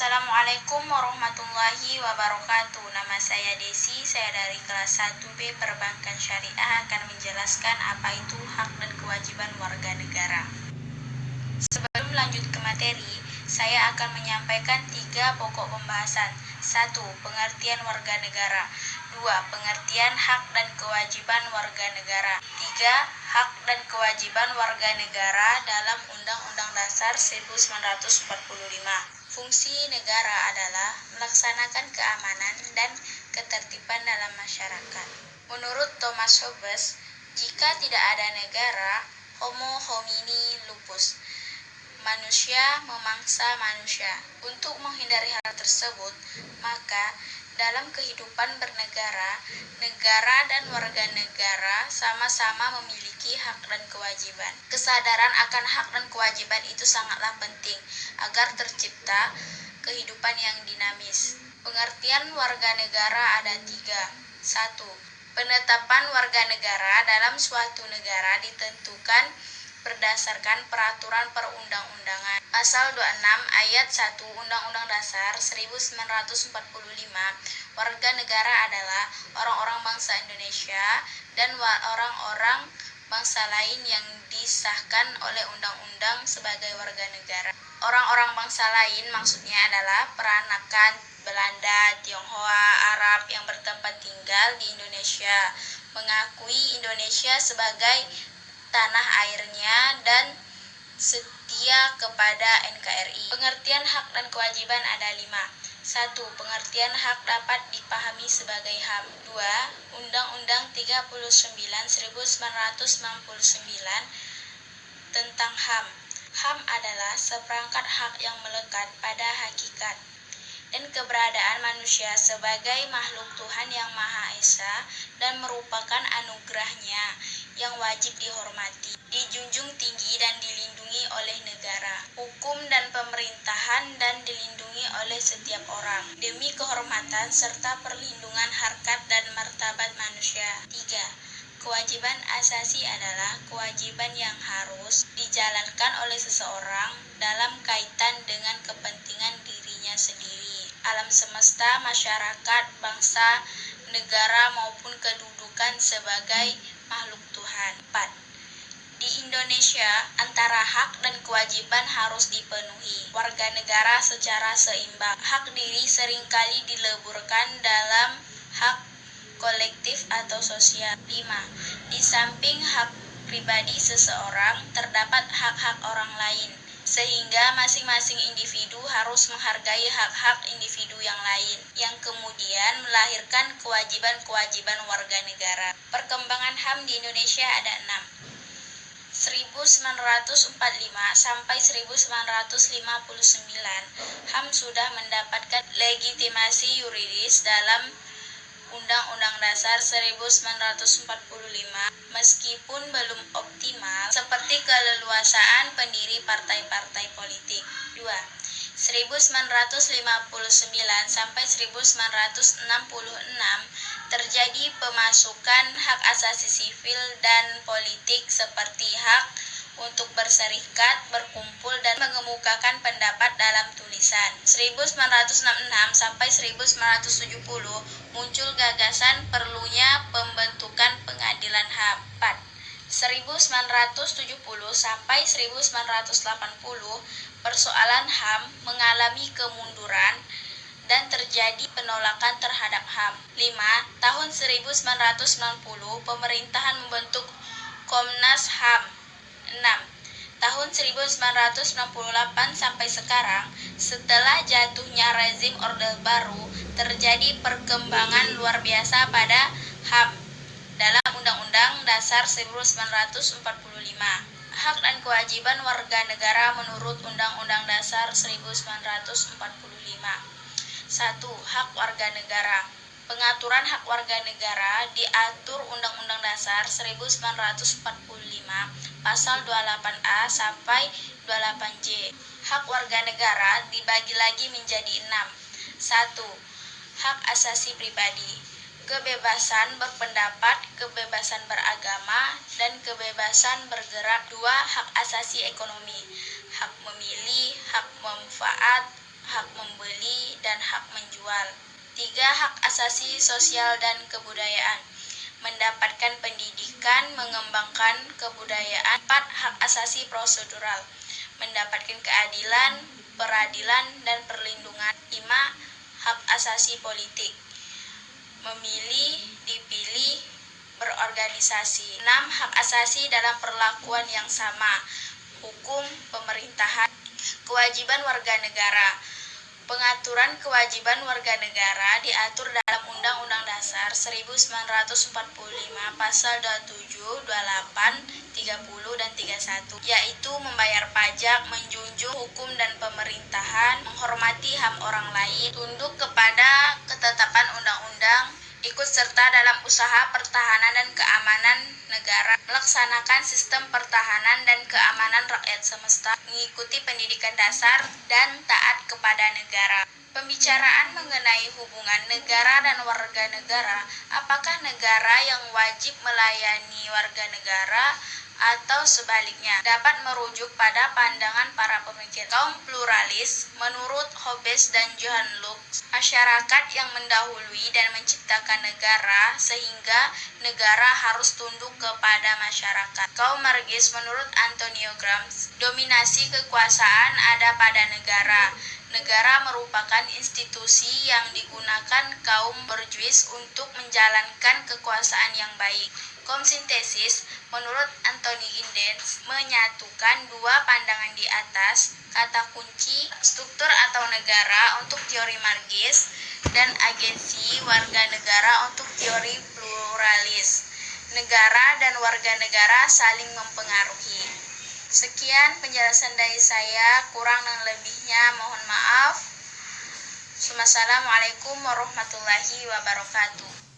Assalamualaikum warahmatullahi wabarakatuh. Nama saya Desi, saya dari kelas 1B Perbankan Syariah akan menjelaskan apa itu hak dan kewajiban warga negara. Sebelum lanjut ke materi, saya akan menyampaikan 3 pokok pembahasan. 1. Pengertian warga negara. 2. Pengertian hak dan kewajiban warga negara. 3. Hak dan kewajiban warga negara dalam Undang-Undang Dasar 1945. Fungsi negara adalah melaksanakan keamanan dan ketertiban dalam masyarakat. Menurut Thomas Hobbes, jika tidak ada negara, homo homini lupus, manusia memangsa manusia. Untuk menghindari hal tersebut, maka dalam kehidupan bernegara, negara dan warga negara sama-sama memiliki hak dan kewajiban. Kesadaran akan hak dan kewajiban itu sangatlah penting agar tercipta kehidupan yang dinamis. Pengertian warga negara ada 3. 1. Penetapan warga negara dalam suatu negara ditentukan berdasarkan peraturan perundang-undangan. Pasal 26 ayat 1 Undang-Undang Dasar 1945, warga negara adalah orang-orang bangsa Indonesia dan orang-orang bangsa lain yang disahkan oleh undang-undang sebagai warga negara. Orang-orang bangsa lain maksudnya adalah peranakan Belanda, Tionghoa, Arab yang bertempat tinggal di Indonesia, mengakui Indonesia sebagai tanah airnya dan setia kepada NKRI. Pengertian hak dan kewajiban ada 5. 1. Pengertian hak dapat dipahami sebagai HAM. 2. Undang-Undang 39 1999 tentang HAM. HAM adalah seperangkat hak yang melekat pada hakikat dan keberadaan manusia sebagai makhluk Tuhan yang Maha Esa dan merupakan anugerahnya yang wajib dihormati, dijunjung tinggi dan dilindungi oleh negara, hukum dan pemerintahan dan dilindungi oleh setiap orang demi kehormatan serta perlindungan harkat dan martabat manusia. 3. Kewajiban asasi adalah kewajiban yang harus dijalankan oleh seseorang dalam kaitan dengan kepentingan dirinya sendiri, alam semesta, masyarakat, bangsa, negara maupun kedudukan sebagai makhluk Tuhan. 4. Di Indonesia, antara hak dan kewajiban harus dipenuhi warga negara secara seimbang. Hak diri seringkali dileburkan dalam hak kolektif atau sosial. 5. Di samping hak pribadi seseorang, terdapat hak-hak orang lain, sehingga masing-masing individu harus menghargai hak-hak individu yang lain, yang kemudian melahirkan kewajiban-kewajiban warga negara. Perkembangan HAM di Indonesia ada 6. 1945 sampai 1959, HAM sudah mendapatkan legitimasi yuridis dalam Undang-Undang Dasar 1945 meskipun belum optimal seperti keleluasaan pendiri partai-partai politik. 2. 1959 sampai 1966 terjadi pemasukan hak asasi sivil dan politik seperti hak untuk berserikat, berkumpul, dan mengemukakan pendapat dalam tulisan. 1966 sampai 1970 muncul gagasan perlunya pembentukan pengadilan HAM. 4. 1970 sampai 1980 persoalan HAM mengalami kemunduran dan terjadi penolakan terhadap HAM. 5. Tahun 1990 pemerintahan membentuk Komnas HAM. 6. Tahun 1998 sampai sekarang, setelah jatuhnya rezim Orde Baru, terjadi perkembangan luar biasa pada HAM dalam Undang-Undang Dasar 1945. Hak dan kewajiban warga negara menurut Undang-Undang Dasar 1945. 1. Hak warga negara. Pengaturan hak warga negara diatur Undang-Undang Dasar 1945 pasal 28A sampai 28J. Hak warga negara dibagi lagi menjadi 6. 1. Hak asasi pribadi. Kebebasan berpendapat, kebebasan beragama, dan kebebasan bergerak. 2. Hak asasi ekonomi. Hak memilih, hak manfaat, hak membeli, dan hak menjual. 3. Hak asasi sosial dan kebudayaan, mendapatkan pendidikan, mengembangkan kebudayaan. 4. Hak asasi prosedural, mendapatkan keadilan, peradilan, dan perlindungan. 5. Hak asasi politik, memilih, dipilih, berorganisasi. 6. Hak asasi dalam perlakuan yang sama, hukum, pemerintahan. Kewajiban warga negara. Pengaturan kewajiban warga negara diatur dalam Undang-Undang Dasar 1945 pasal 27, 28, 30, dan 31, yaitu membayar pajak, menjunjung hukum dan pemerintahan, menghormati HAM orang lain, tunduk kepada ketetapan undang-undang, ikut serta dalam usaha pertahanan dan keamanan negara, melaksanakan sistem pertahanan dan keamanan rakyat semesta, mengikuti pendidikan dasar, dan taat kepada negara. Pembicaraan mengenai hubungan negara dan warga negara, apakah negara yang wajib melayani warga negara atau sebaliknya, dapat merujuk pada pandangan para pemikir kaum pluralis. Menurut Hobbes dan Johann Lux, masyarakat yang mendahului dan menciptakan negara, sehingga negara harus tunduk kepada masyarakat. Kaum Marxis menurut Antonio Gramsci, dominasi kekuasaan ada pada negara. Negara merupakan institusi yang digunakan kaum borjuis untuk menjalankan kekuasaan yang baik. Kaum sintesis menurut Anthony Giddens menyatukan dua pandangan di atas, kata kunci struktur atau negara untuk teori Marxis dan agensi warga negara untuk teori pluralis. Negara dan warga negara saling mempengaruhi. Sekian penjelasan dari saya, kurang dan lebihnya mohon maaf. Wassalamualaikum warahmatullahi wabarakatuh.